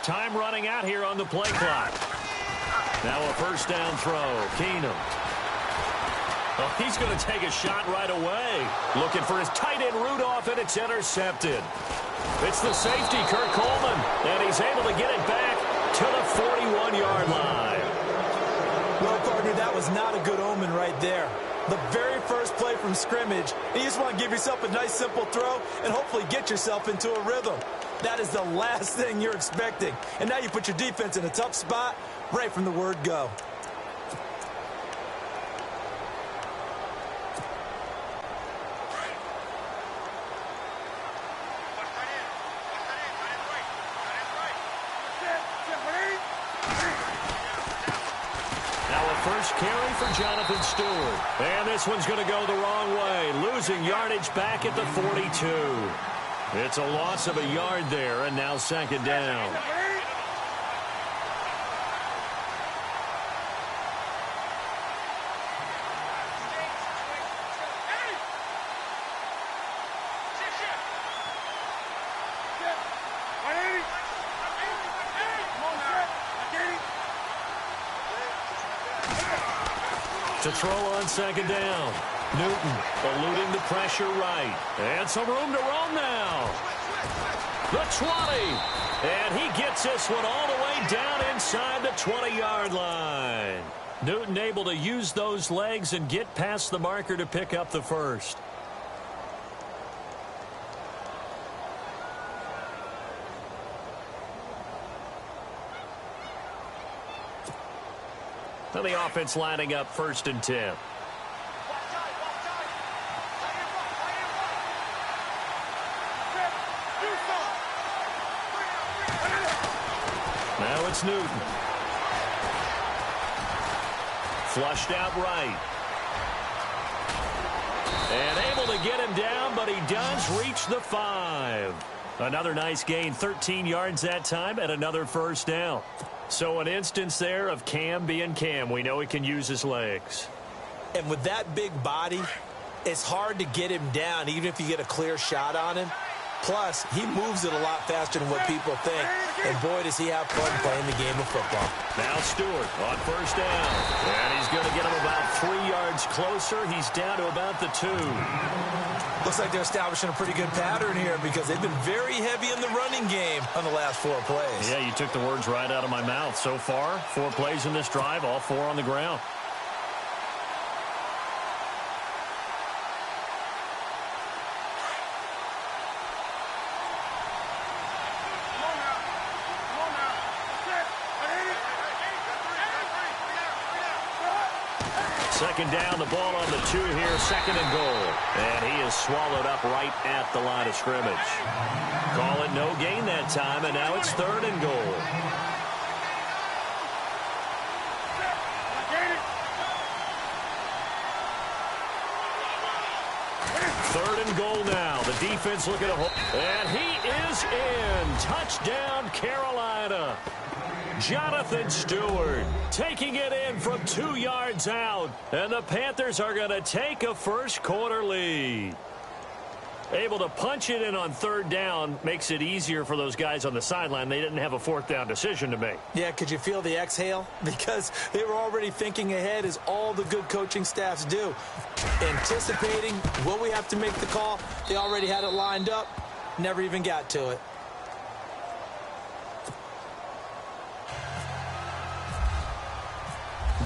Time running out here on the play clock. Now a first down throw. Keenum. Oh, he's going to take a shot right away. Looking for his tight end Rudolph, and it's intercepted. It's the safety, Kurt Coleman, and he's able to get it back to the 41-yard line. Well, partner, that was not a good omen right there. The very first play from scrimmage, you just want to give yourself a nice, simple throw and hopefully get yourself into a rhythm. That is the last thing you're expecting. And now you put your defense in a tough spot right from the word go. First carry for Jonathan Stewart. And this one's going to go the wrong way. Losing yardage back at the 42. It's a loss of a yard there, and now second down. To throw on second down. Newton eluding the pressure right. And some room to roam now. The 20. And he gets this one all the way down inside the 20-yard line. Newton able to use those legs and get past the marker to pick up the first. And the offense lining up 1st and 10. Now it's Newton. Flushed out right. And able to get him down, but he does reach the 5. Another nice gain, 13 yards that time, and another first down. So an instance there of Cam being Cam. We know he can use his legs. And with that big body, it's hard to get him down, even if you get a clear shot on him. Plus, he moves it a lot faster than what people think. And boy, does he have fun playing the game of football. Now Stewart on first down. And he's going to get him about 3 yards closer. He's down to about the 2. Looks like they're establishing a pretty good pattern here because they've been very heavy in the running game on the last 4 plays. Yeah, you took the words right out of my mouth. So far, 4 plays in this drive, all 4 on the ground. Second down, the ball on the 2 here, 2nd and goal. And he is swallowed up right at the line of scrimmage. Call it no gain that time, and now it's 3rd and goal. Third and goal now. The defense looking to hold. And he is in. Touchdown, Carolina. Jonathan Stewart taking it in from 2 yards out. And the Panthers are going to take a first-quarter lead. Able to punch it in on 3rd down makes it easier for those guys on the sideline. They didn't have a 4th down decision to make. Yeah, could you feel the exhale? Because they were already thinking ahead, as all the good coaching staffs do. Anticipating, will we have to make the call? They already had it lined up. Never even got to it.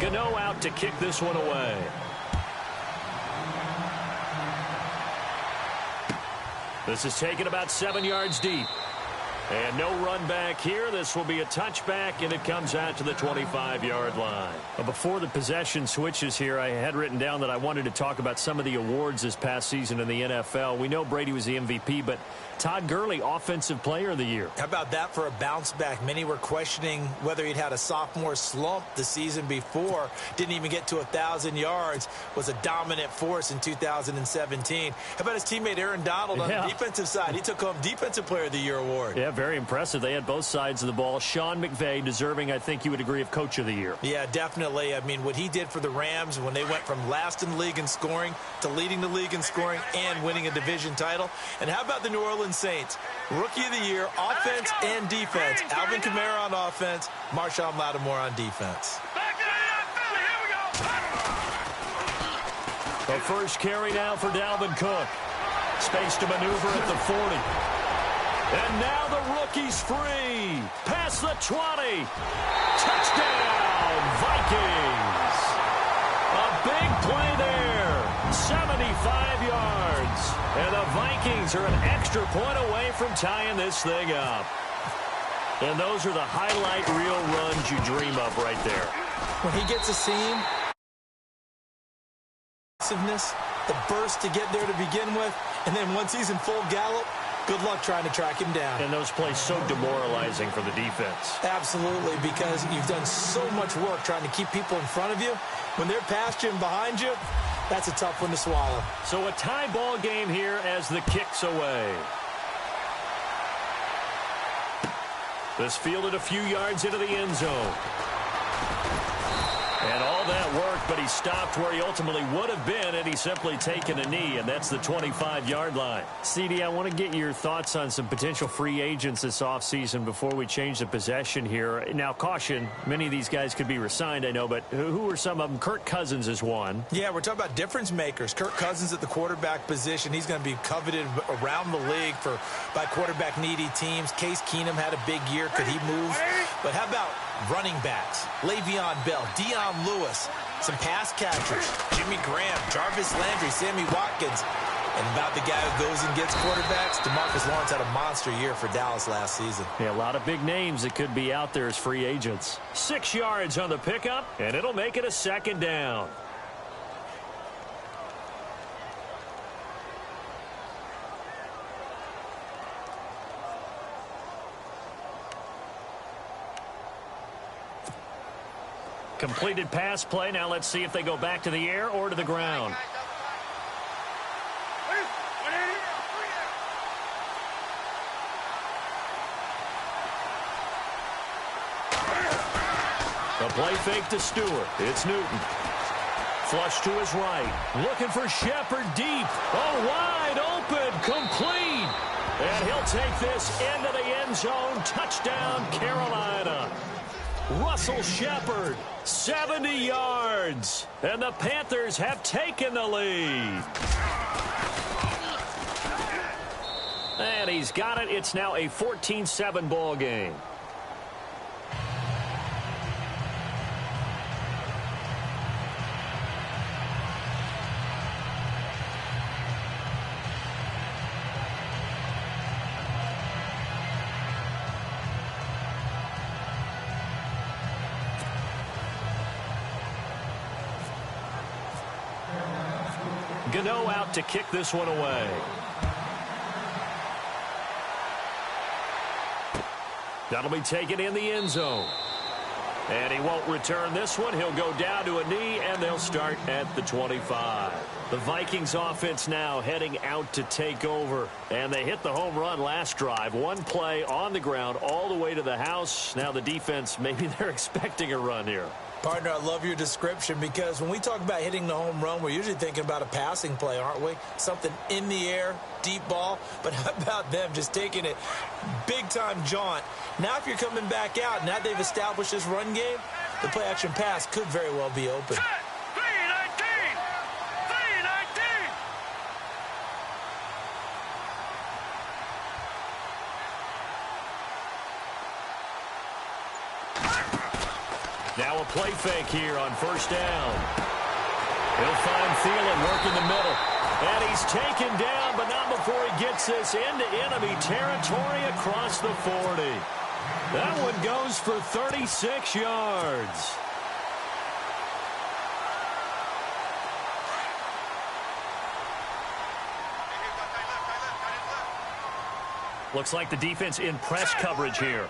Gano out to kick this one away. This is taken about 7 yards deep. And no run back here. This will be a touchback, and it comes out to the 25-yard line. Before the possession switches here, I had written down that I wanted to talk about some of the awards this past season in the NFL. We know Brady was the MVP, but Todd Gurley, Offensive Player of the Year. How about that for a bounce back? Many were questioning whether he'd had a sophomore slump the season before. Didn't even get to 1,000 yards. Was a dominant force in 2017. How about his teammate Aaron Donald on the defensive side? He took home Defensive Player of the Year award. Yeah, very impressive. They had both sides of the ball. Sean McVay deserving, I think you would agree, of Coach of the Year. Yeah, definitely. I mean, what he did for the Rams when they went from last in the league in scoring to leading the league in scoring and winning a division title. And how about the New Orleans Saints? Rookie of the Year, offense and defense. Alvin Kamara on offense, Marshawn Lattimore on defense. The first carry now for Dalvin Cook. Space to maneuver at the 40. And now the rookie's free. Past the 20. Touchdown, Vikings. A big play there. 75 yards. And the Vikings are an extra point away from tying this thing up. And those are the highlight reel runs you dream of right there. When he gets a seam, the burst to get there to begin with, and then once he's in full gallop, good luck trying to track him down. And those plays so demoralizing for the defense. Absolutely, because you've done so much work trying to keep people in front of you. When they're past you and behind you, that's a tough one to swallow. So a tie ball game here as the kick's away. This fielded a few yards into the end zone. And all that worked, but he stopped where he ultimately would have been had he simply taken a knee, and that's the 25-yard line. CD, I want to get your thoughts on some potential free agents this offseason before we change the possession here. Now, caution, many of these guys could be re-signed, I know, but who are some of them? Kirk Cousins is one. Yeah, we're talking about difference makers. Kirk Cousins at the quarterback position. He's going to be coveted around the league by quarterback-needy teams. Case Keenum had a big year. Could he move? But how about running backs? Le'Veon Bell, Dion Lewis, some pass catchers, Jimmy Graham, Jarvis Landry, Sammy Watkins, and about the guy who goes and gets quarterbacks, DeMarcus Lawrence had a monster year for Dallas last season. Yeah, a lot of big names that could be out there as free agents. 6 yards on the pickup, and it'll make it a second down. Completed pass play. Now let's see if they go back to the air or to the ground. The play fake to Stewart. It's Newton. Flush to his right. Looking for Shepard deep. Oh, wide open. Complete. And he'll take this into the end zone. Touchdown, Carolina. Russell Shepard, 70 yards. And the Panthers have taken the lead. And he's got it. It's now a 14-7 ball game. Gano out to kick this one away. That'll be taken in the end zone. And he won't return this one. He'll go down to a knee, and they'll start at the 25. The Vikings offense now heading out to take over. And they hit the home run last drive. One play on the ground all the way to the house. Now the defense, maybe they're expecting a run here. Partner, I love your description because when we talk about hitting the home run, we're usually thinking about a passing play, aren't we? Something in the air, deep ball. But how about them just taking it big-time jaunt? Now if you're coming back out, now they've established this run game, the play-action pass could very well be open. Now a play fake here on first down. He'll find Thielen working the middle. And he's taken down, but not before he gets this into enemy territory across the 40. That one goes for 36 yards. Looks like the defense in press coverage here.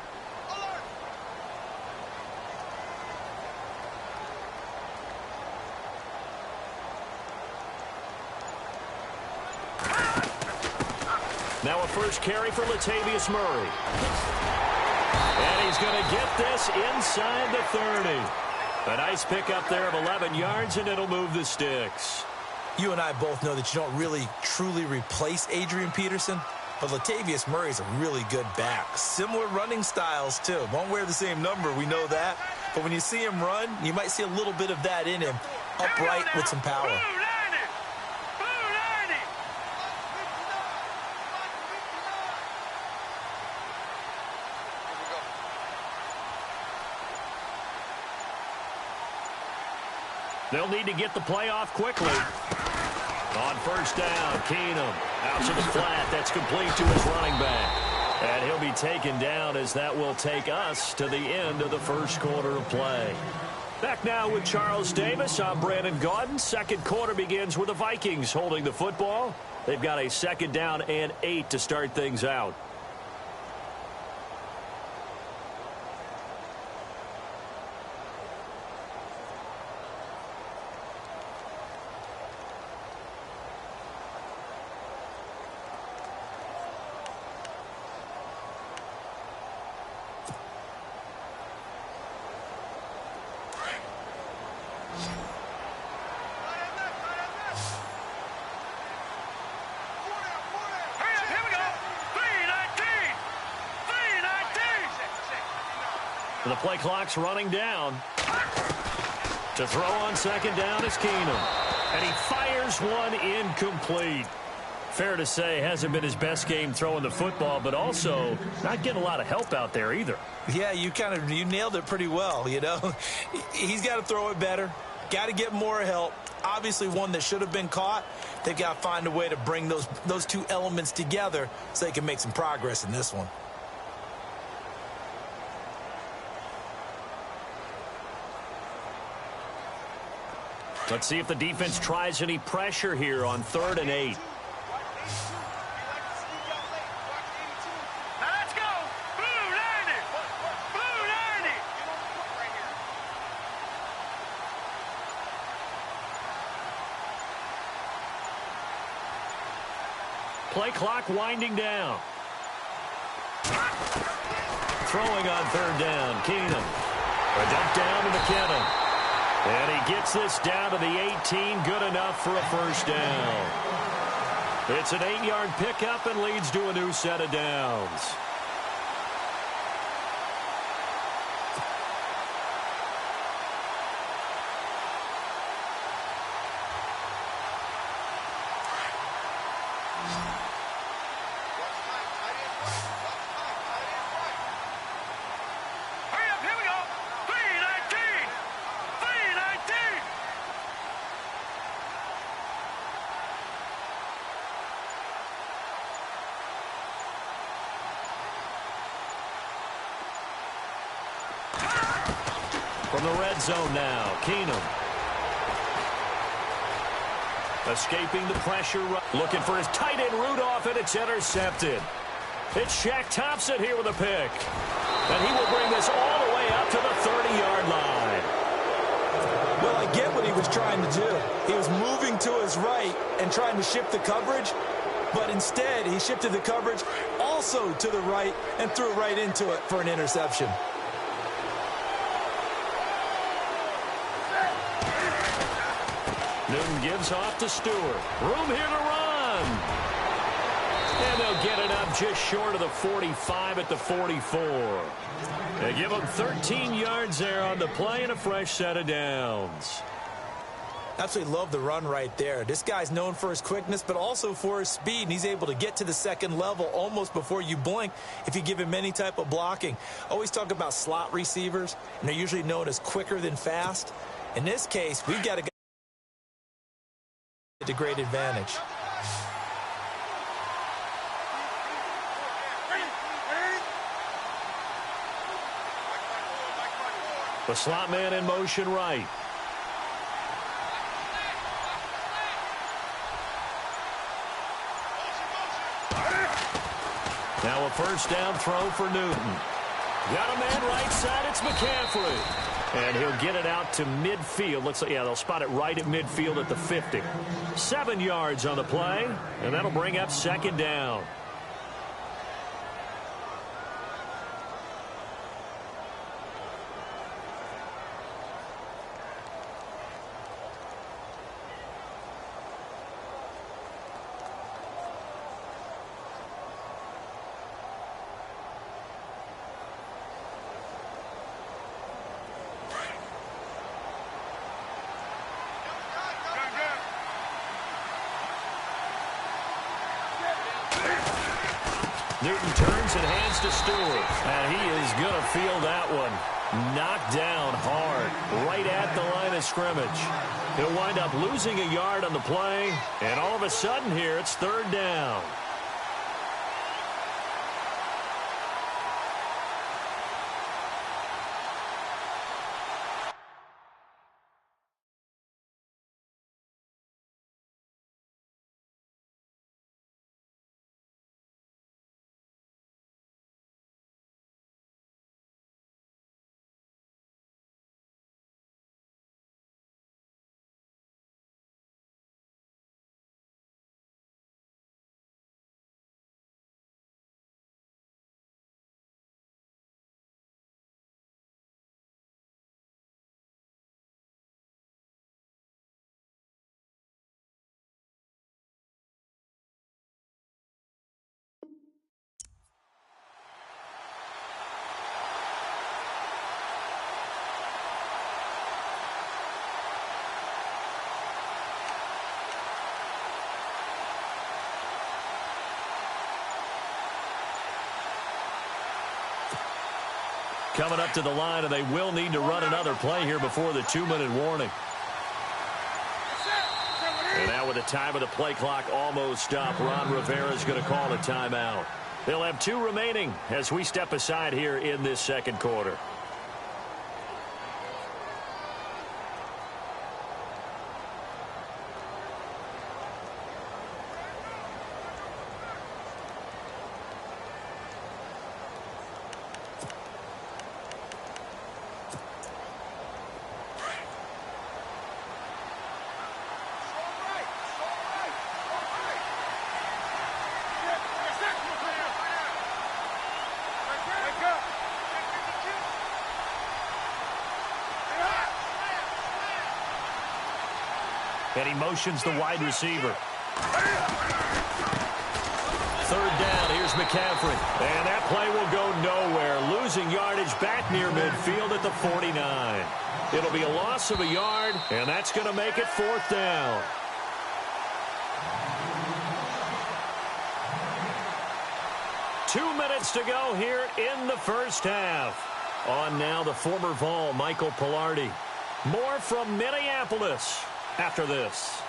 Now a first carry for Latavius Murray. And he's going to get this inside the 30. A nice pickup there of 11 yards, and it'll move the sticks. You and I both know that you don't really, truly replace Adrian Peterson, but Latavius Murray's a really good back. Similar running styles, too. Won't wear the same number, we know that. But when you see him run, you might see a little bit of that in him, upright with some power. They'll need to get the play off quickly. On first down, Keenum out to the flat. That's complete to his running back. And he'll be taken down as that will take us to the end of the first quarter of play. Back now with Charles Davis. I'm Brandon Gaudin. Second quarter begins with the Vikings holding the football. They've got a second down and 8 to start things out. The play clock's running down. To throw on second down is Keenum. And he fires one incomplete. Fair to say, hasn't been his best game throwing the football, but also not getting a lot of help out there either. Yeah, you nailed it pretty well, you know. He's got to throw it better. Got to get more help. Obviously one that should have been caught. They've got to find a way to bring those two elements together so they can make some progress in this one. Let's see if the defense tries any pressure here on 3rd and 8. Let's go! Blue 90! Blue 90! Play clock winding down. Throwing on 3rd down, Keenum. A dump down to McKinnon. And he gets this down to the 18, good enough for a first down. It's an 8-yard pickup and leads to a new set of downs. From the red zone now, Keenum. Escaping the pressure. Looking for his tight end Rudolph, and it's intercepted. It's Shaq Thompson here with a pick. And he will bring this all the way up to the 30-yard line. Well, I get what he was trying to do. He was moving to his right and trying to shift the coverage, but instead he shifted the coverage also to the right and threw right into it for an interception. Newton gives off to Stewart. Room here to run. And they'll get it up just short of the 45 at the 44. They give him 13 yards there on the play and a fresh set of downs. Absolutely love the run right there. This guy's known for his quickness, but also for his speed, and he's able to get to the second level almost before you blink if you give him any type of blocking. Always talk about slot receivers, and they're usually known as quicker than fast. In this case, we've got a guy at a great advantage. The slot man in motion right. Now a first down throw for Newton. Got a man right side. It's McCaffrey. And he'll get it out to midfield. Looks like, yeah, they'll spot it right at midfield at the 50. 7 yards on the play, and that'll bring up second down. Newton turns and hands to Stewart. And he is going to feel that one. Knocked down hard, right at the line of scrimmage. He'll wind up losing a yard on the play. And all of a sudden here, it's third down. Coming up to the line, and they will need to run another play here before the 2-minute warning. And now with the time of the play clock almost up, Ron Rivera is going to call a timeout. They'll have 2 remaining as we step aside here in this second quarter. And he motions the wide receiver. Third down, here's McCaffrey. And that play will go nowhere. Losing yardage back near midfield at the 49. It'll be a loss of a yard, and that's going to make it fourth down. Two minutes to go here in the first half. On now, the former Vol, Michael Pilardi. More from Minneapolis after this.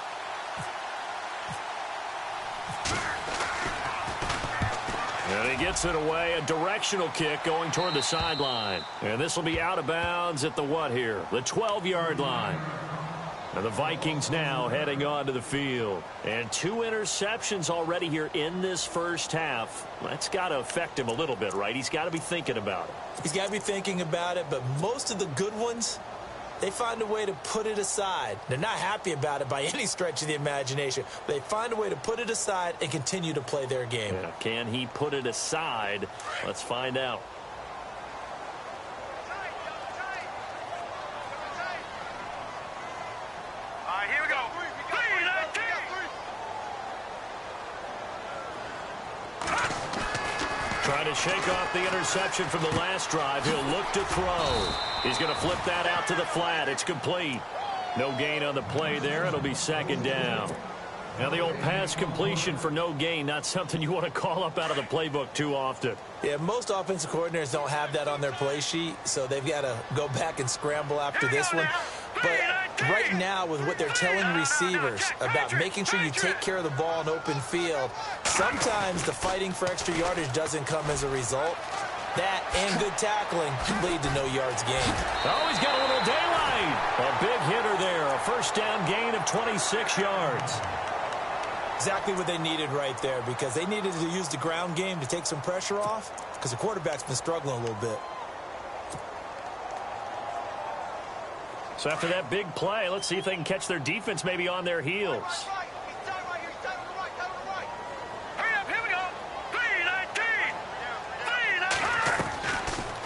And he gets it away, a directional kick going toward the sideline. And this will be out of bounds at the what here? The 12-yard line. And the Vikings now heading onto the field. And 2 interceptions already here in this first half. That's got to affect him a little bit, right? He's got to be thinking about it. He's got to be thinking about it, but most of the good ones, they find a way to put it aside. They're not happy about it by any stretch of the imagination. They find a way to put it aside and continue to play their game. Yeah, can he put it aside? Let's find out. All right, here we go. Trying to shake off the interception from the last drive. He'll look to throw. He's going to flip that out to the flat. It's complete. No gain on the play there. It'll be second down. Now the old pass completion for no gain, not something you want to call up out of the playbook too often. Yeah, most offensive coordinators don't have that on their play sheet, so they've got to go back and scramble after this one. But right now, with what they're telling receivers about making sure you take care of the ball in open field, sometimes the fighting for extra yardage doesn't come as a result. That and good tackling lead to no yards gained. Oh, he's got a little daylight. A big hitter there. A first down gain of 26 yards. Exactly what they needed right there, because they needed to use the ground game to take some pressure off, because the quarterback's been struggling a little bit. So after that big play, let's see if they can catch their defense maybe on their heels.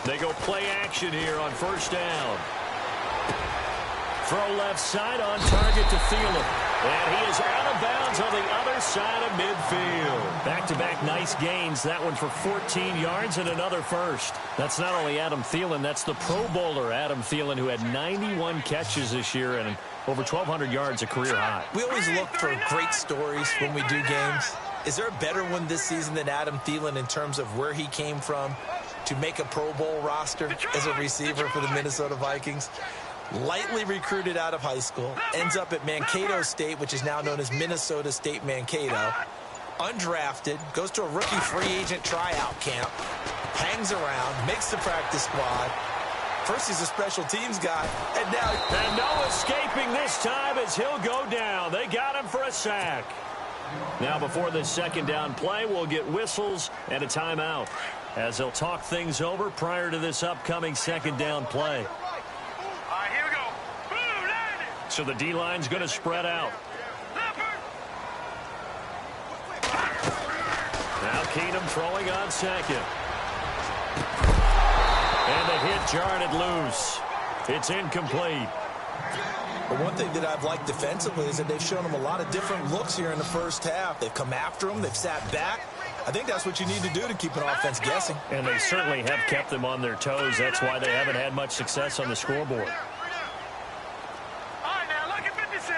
They go play action here on first down. Throw left side on target to Thielen. And he is out of bounds on the other side of midfield. Back-to-back nice gains. That one for 14 yards and another first. That's not only Adam Thielen, that's the Pro Bowler Adam Thielen, who had 91 catches this year and over 1,200 yards, a career high. We always look for great stories when we do games. Is there a better one this season than Adam Thielen in terms of where he came from to make a Pro Bowl roster as a receiver for the Minnesota Vikings? Lightly recruited out of high school, ends up at Mankato State, which is now known as Minnesota State Mankato. Undrafted, goes to a rookie free agent tryout camp, hangs around, makes the practice squad. First he's a special teams guy, and now... And no escaping this time as he'll go down. They got him for a sack. Now before this second down play, we'll get whistles and a timeout as they'll talk things over prior to this upcoming second down play. All right, here we go. Boom, landed. So the D-line's going to spread out. Now Keenum throwing on second. And the hit jarred it loose. It's incomplete. But one thing that I've liked defensively is that they've shown him a lot of different looks here in the first half. They've come after him. They've sat back. I think that's what you need to do to keep an offense guessing. And they certainly have kept them on their toes. That's why they haven't had much success on the scoreboard. All right, now look at 56.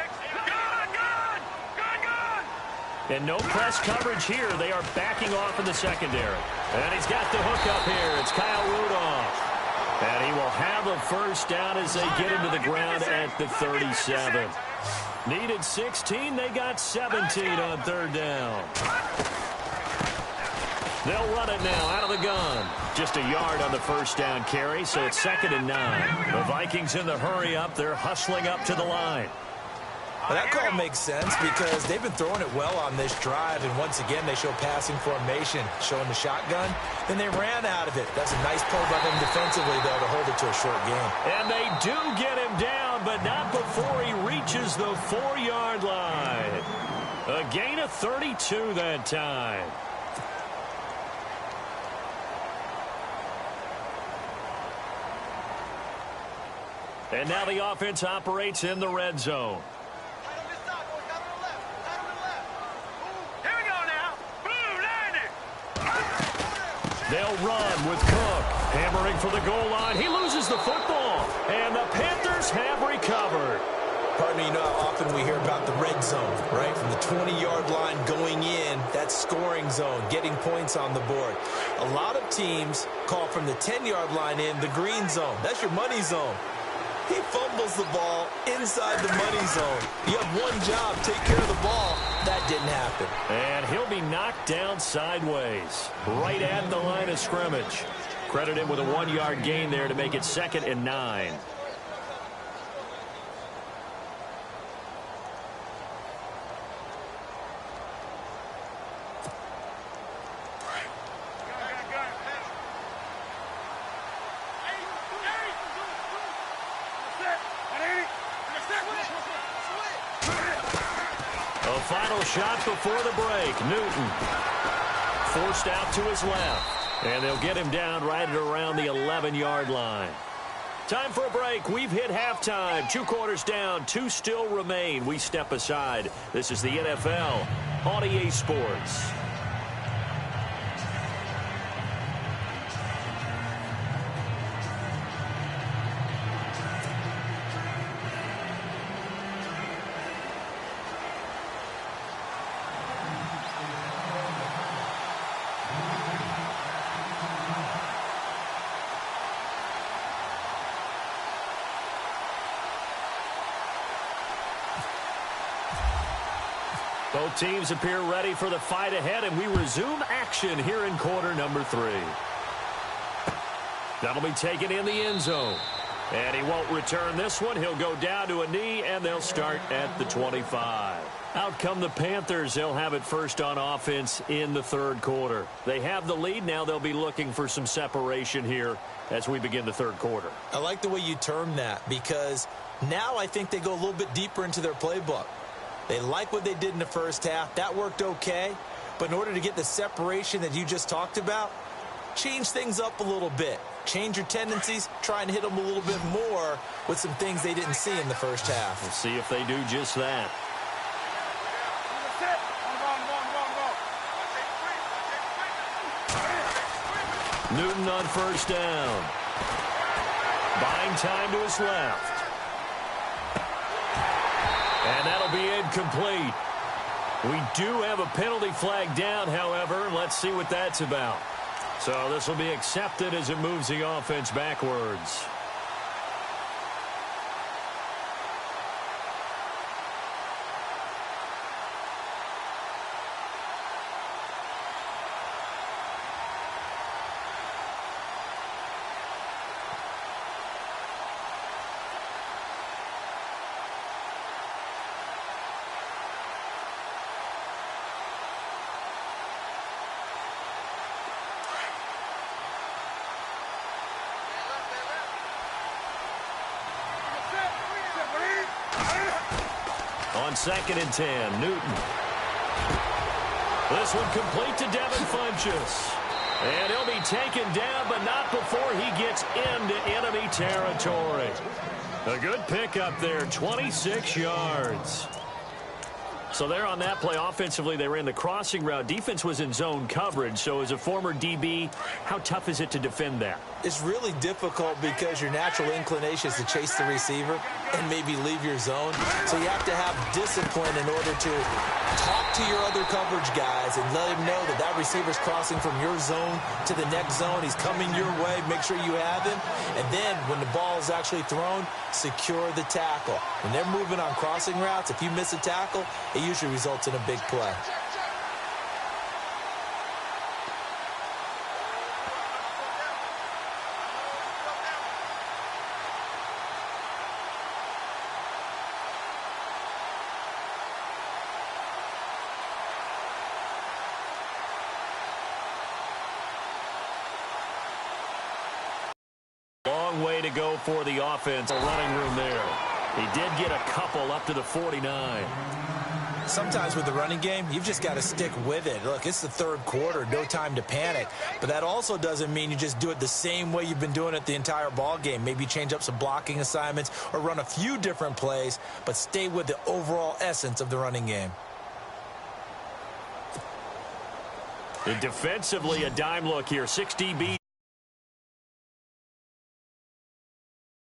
Gone. And no press coverage here. They are backing off in the secondary. And he's got the hook up here. It's Kyle Rudolph. And he will have a first down as they get him to the ground at the 37. Needed 16. They got 17 on third down. They'll run it now out of the gun. Just a yard on the first down carry, so it's 2nd and 9. The Vikings in the hurry up. They're hustling up to the line. Well, that call makes sense because they've been throwing it well on this drive, and once again they show passing formation, showing the shotgun. Then they ran out of it. That's a nice play by them defensively, though, to hold it to a short game. And they do get him down, but not before he reaches the 4-yard line. A gain of 32 that time. And now the offense operates in the red zone. They'll run with Cook, hammering for the goal line. He loses the football, and the Panthers have recovered. Pardon me, you know how often we hear about the red zone, right? From the 20-yard line going in, that's scoring zone, getting points on the board. A lot of teams call from the 10-yard line in the green zone. That's your money zone. He fumbles the ball inside the money zone. You have one job, take care of the ball. That didn't happen. And he'll be knocked down sideways, right at the line of scrimmage. Credit him with a 1-yard gain there to make it 2nd and 9. Final shot before the break. Newton forced out to his left. And they'll get him down right at around the 11-yard line. Time for a break. We've hit halftime. 2 quarters down. 2 still remain. We step aside. This is the NFL on EA Sports. Both teams appear ready for the fight ahead, and we resume action here in quarter number 3. That'll be taken in the end zone. And he won't return this one. He'll go down to a knee, and they'll start at the 25. Out come the Panthers. They'll have it first on offense in the third quarter. They have the lead. Now they'll be looking for some separation here as we begin the third quarter. I like the way you term that because now I think they go a little bit deeper into their playbook. They like what they did in the first half. That worked okay. But in order to get the separation that you just talked about, change things up a little bit. Change your tendencies. Try and hit them a little bit more with some things they didn't see in the first half. We'll see if they do just that. Newton on first down. Buying time to his left. And that'll be incomplete. We do have a penalty flag down, however. Let's see what that's about. So this will be accepted as it moves the offense backwards. On 2nd and 10, Newton. This one complete to Devin Funchess. And he'll be taken down, but not before he gets into enemy territory. A good pickup there, 26 yards. So there on that play, offensively, they ran the crossing route. Defense was in zone coverage. So as a former DB, how tough is it to defend that? It's really difficult because your natural inclination is to chase the receiver and maybe leave your zone. So you have to have discipline in order to talk to your other coverage guys and let him know that that receiver's crossing from your zone to the next zone. He's coming your way. Make sure you have him. And then when the ball is actually thrown, secure the tackle. When they're moving on crossing routes, if you miss a tackle, it usually results in a big play. Long way to go for the offense. A running room there. He did get a couple up to the 49. Sometimes with the running game, you've just got to stick with it. Look, it's the third quarter, no time to panic. But that also doesn't mean you just do it the same way you've been doing it the entire ball game. Maybe change up some blocking assignments or run a few different plays, but stay with the overall essence of the running game. Defensively, a dime look here. 6 DB.